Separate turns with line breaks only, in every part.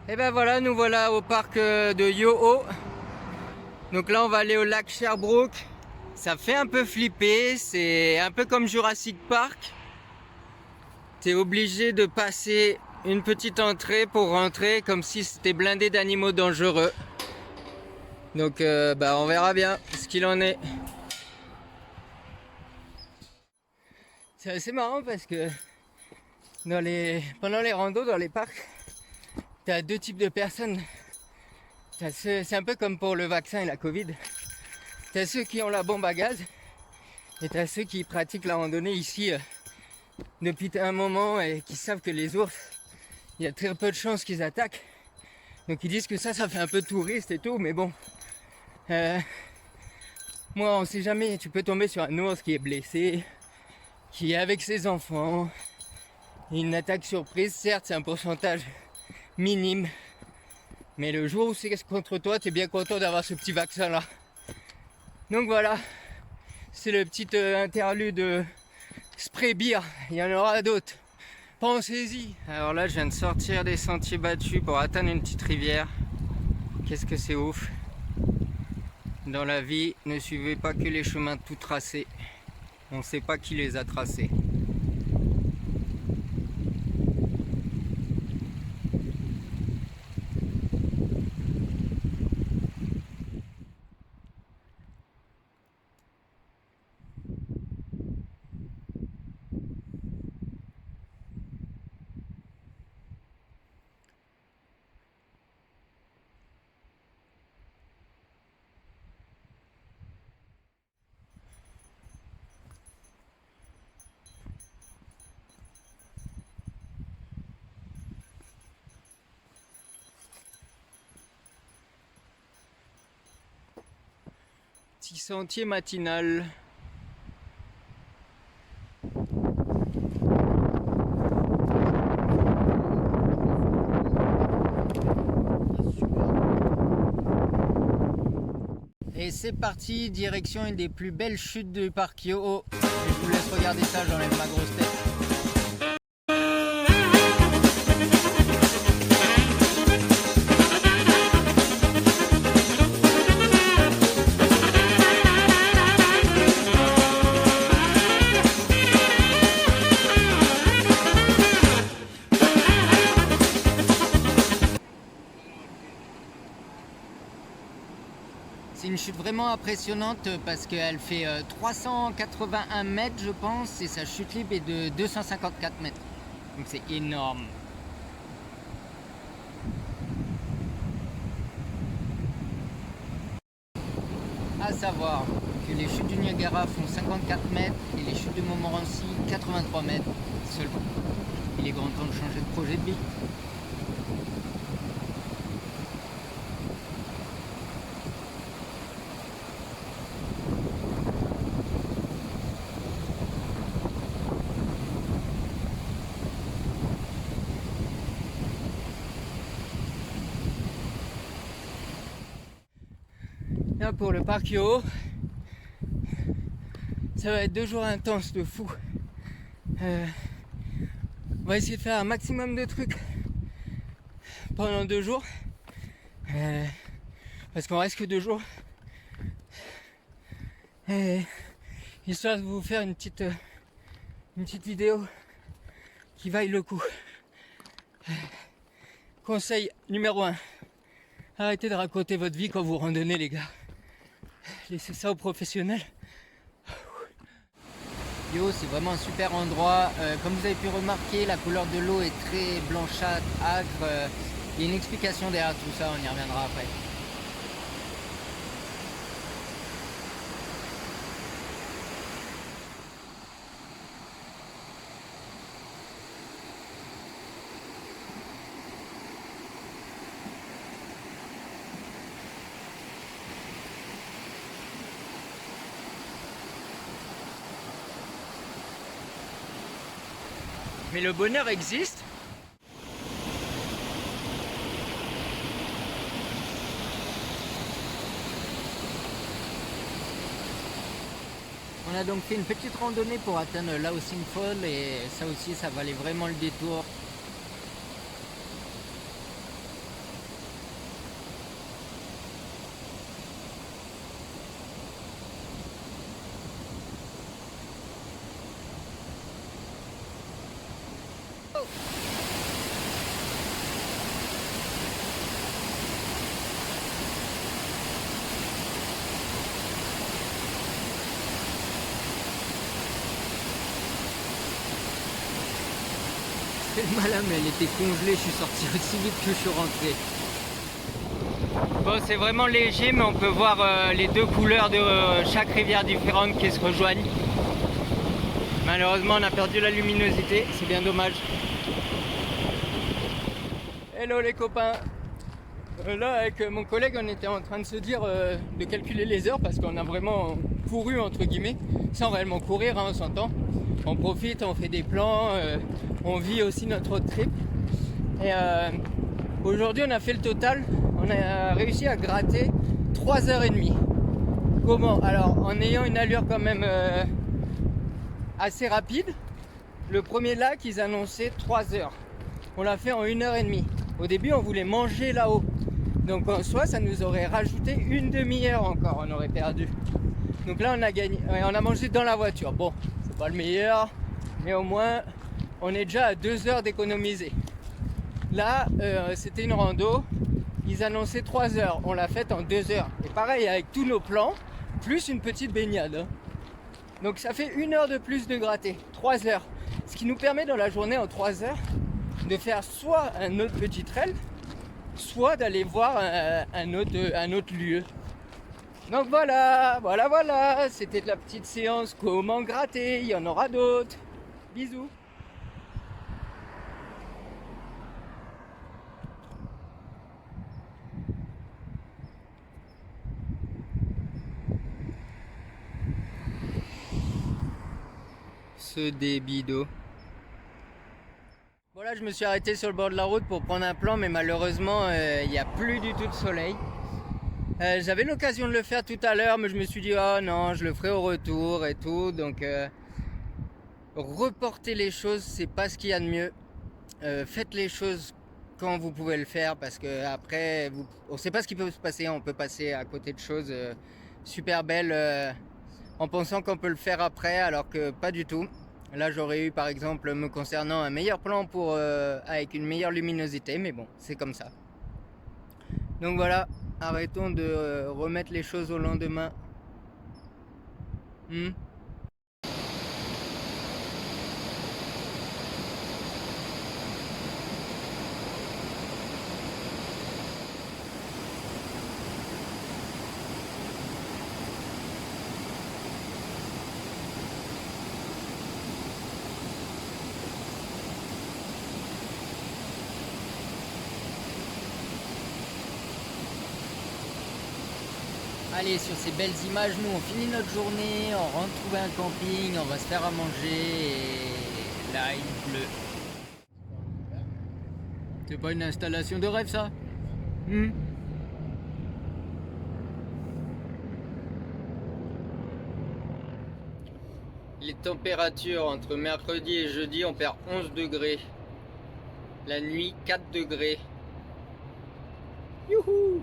Et ben voilà, nous voilà au parc de Yoho. Donc là on va aller au lac Sherbrooke. Ça fait un peu flipper, c'est un peu comme Jurassic Park. T'es obligé de passer une petite entrée pour rentrer, comme si c'était blindé d'animaux dangereux. Donc on verra bien ce qu'il en est. C'est assez marrant parce que pendant les randos dans les parcs, t'as deux types de personnes. C'est un peu comme pour le vaccin et la Covid. T'as ceux qui ont la bombe à gaz et t'as ceux qui pratiquent la randonnée ici depuis un moment et qui savent que les ours, il y a très peu de chances qu'ils attaquent. Donc ils disent que ça fait un peu touriste et tout, mais bon. Moi, on sait jamais, tu peux tomber sur un ours qui est blessé, qui est avec ses enfants. Une attaque surprise, certes, c'est un pourcentage minime. Mais le jour où c'est contre toi, t'es bien content d'avoir ce petit vaccin là. Donc voilà, c'est le petit interlude spray beer. Il y en aura d'autres. Pensez-y. Alors là, je viens de sortir des sentiers battus pour atteindre une petite rivière. Qu'est-ce que c'est ouf. Dans la vie, ne suivez pas que les chemins tout tracés. On ne sait pas qui les a tracés. Petit sentier matinal. Et c'est parti, direction une des plus belles chutes du parc Yoho. Je vous laisse regarder ça, j'enlève ma grosse tête. C'est une chute vraiment impressionnante parce qu'elle fait 381 mètres je pense et sa chute libre est de 254 mètres. Donc c'est énorme. À savoir que les chutes du Niagara font 54 mètres et les chutes de Montmorency 83 mètres seulement. Il est grand temps de changer de projet de vie. Là pour le parc Yoho, ça va être 2 jours intenses de fou. On va essayer de faire un maximum de trucs pendant 2 jours. Parce qu'on reste que 2 jours. Et histoire de vous faire une petite vidéo qui vaille le coup. Conseil numéro 1. Arrêtez de raconter votre vie quand vous randonnez les gars. Laissez ça aux professionnels. Yo, c'est vraiment un super endroit. Comme vous avez pu remarquer, la couleur de l'eau est très blanchâtre, âcre. Il y a une explication derrière tout ça, on y reviendra après. Mais le bonheur existe. On a donc fait une petite randonnée pour atteindre Lousing Fall et ça aussi ça valait vraiment le détour. fait le malin, mais elle était congelée. Je suis sorti aussi vite que je suis rentré. Bon, c'est vraiment léger, mais on peut voir les deux couleurs de chaque rivière différente qui se rejoignent. Malheureusement, on a perdu la luminosité, c'est bien dommage. Hello les copains. Là, avec mon collègue, on était en train de se dire de calculer les heures parce qu'on a vraiment couru, entre guillemets, sans réellement courir, hein, on s'entend. On profite, on fait des plans, on vit aussi notre road trip. Et aujourd'hui, on a fait le total. On a réussi à gratter 3h30. Comment? Alors, en ayant une allure quand même assez rapide. Le premier lac, ils annonçaient 3 heures. On l'a fait en 1h30. Au début, on voulait manger là-haut. Donc en soi, ça nous aurait rajouté une demi-heure encore, on aurait perdu. Donc là, on a gagné. On a mangé dans la voiture. Bon, c'est pas le meilleur, mais au moins, on est déjà à 2 heures d'économiser. Là, c'était une rando. Ils annonçaient 3 heures. On l'a faite en 2 heures. Et pareil, avec tous nos plans, plus une petite baignade. Hein. Donc ça fait 1 heure de plus de gratter. 3 heures. Ce qui nous permet dans la journée, en 3 heures, de faire soit un autre petit trail, soit d'aller voir un autre lieu. Donc voilà, c'était de la petite séance comment gratter, il y en aura d'autres. Bisous. Ce débit d'eau. Bon là je me suis arrêté sur le bord de la route pour prendre un plan, mais malheureusement il n'y a plus du tout de soleil. J'avais l'occasion de le faire tout à l'heure, mais je me suis dit oh non, je le ferai au retour et tout. Donc reporter les choses, c'est pas ce qu'il y a de mieux. Faites les choses quand vous pouvez le faire, parce que après on sait pas ce qui peut se passer. On peut passer à côté de choses super belles en pensant qu'on peut le faire après, alors que pas du tout. Là j'aurais eu par exemple me concernant un meilleur plan pour avec une meilleure luminosité, mais bon, c'est comme ça. Donc voilà, arrêtons de remettre les choses au lendemain. Allez, sur ces belles images, nous on finit notre journée, on rentre trouver un camping, on va se faire à manger et là il pleut. C'est pas une installation de rêve ça? Les températures entre mercredi et jeudi, on perd 11 degrés. La nuit, 4 degrés. Youhou!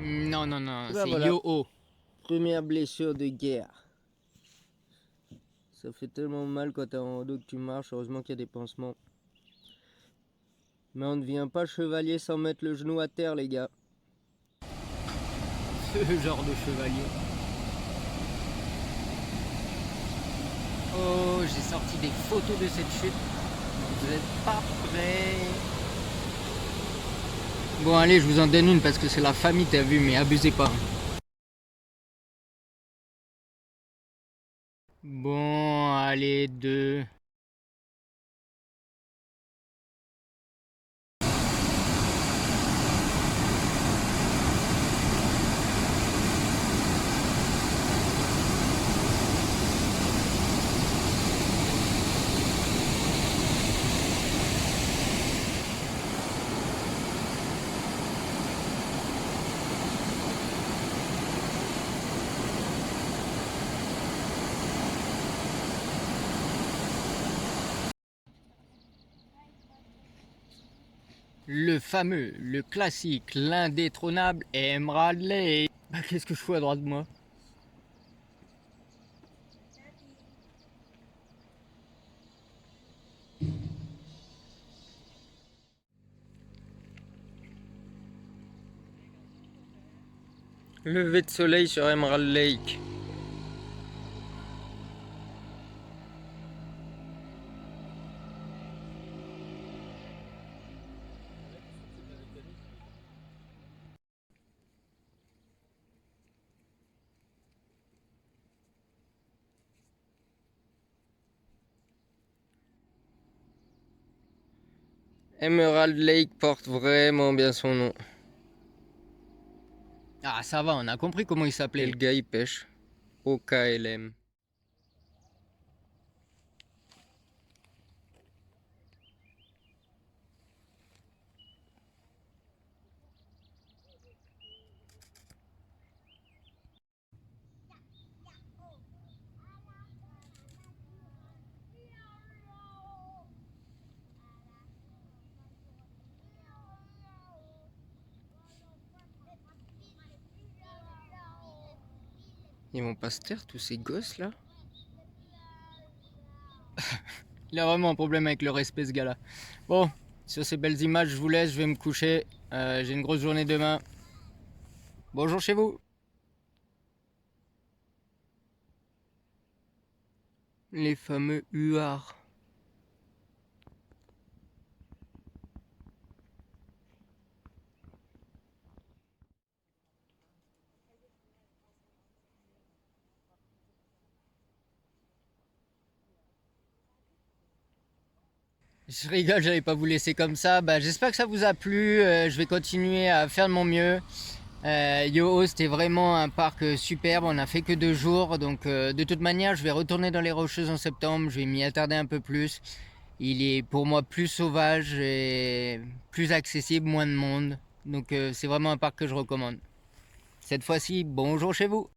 Non, c'est voilà. Yo-ho. Première blessure de guerre. Ça fait tellement mal quand t'es en rando que tu marches. Heureusement qu'il y a des pansements. Mais on ne devient pas chevalier sans mettre le genou à terre, les gars. Ce genre de chevalier. Oh, j'ai sorti des photos de cette chute. Vous êtes pas prêts? Bon, allez, je vous en donne une parce que c'est la famille, t'as vu, mais abusez pas. Bon, allez, 2. Le fameux, le classique, l'indétrônable Emerald Lake. Bah, qu'est-ce que je fous à droite de moi? Lever de soleil sur Emerald Lake. Emerald Lake porte vraiment bien son nom. Ah, ça va, on a compris comment il s'appelait. Et le gars, il pêche. OKLM. Ils vont pas se taire, tous ces gosses là? Il a vraiment un problème avec le respect, ce gars-là. Bon, sur ces belles images, je vous laisse, je vais me coucher. J'ai une grosse journée demain. Bonjour chez vous. Les fameux huards. Je rigole, j'allais pas vous laisser comme ça. Bah, j'espère que ça vous a plu. Je vais continuer à faire de mon mieux. Yoho, c'était vraiment un parc superbe. On a fait que 2 jours. Donc, de toute manière, je vais retourner dans les Rocheuses en septembre. Je vais m'y attarder un peu plus. Il est pour moi plus sauvage et plus accessible, moins de monde. Donc, c'est vraiment un parc que je recommande. Cette fois-ci, bonjour chez vous.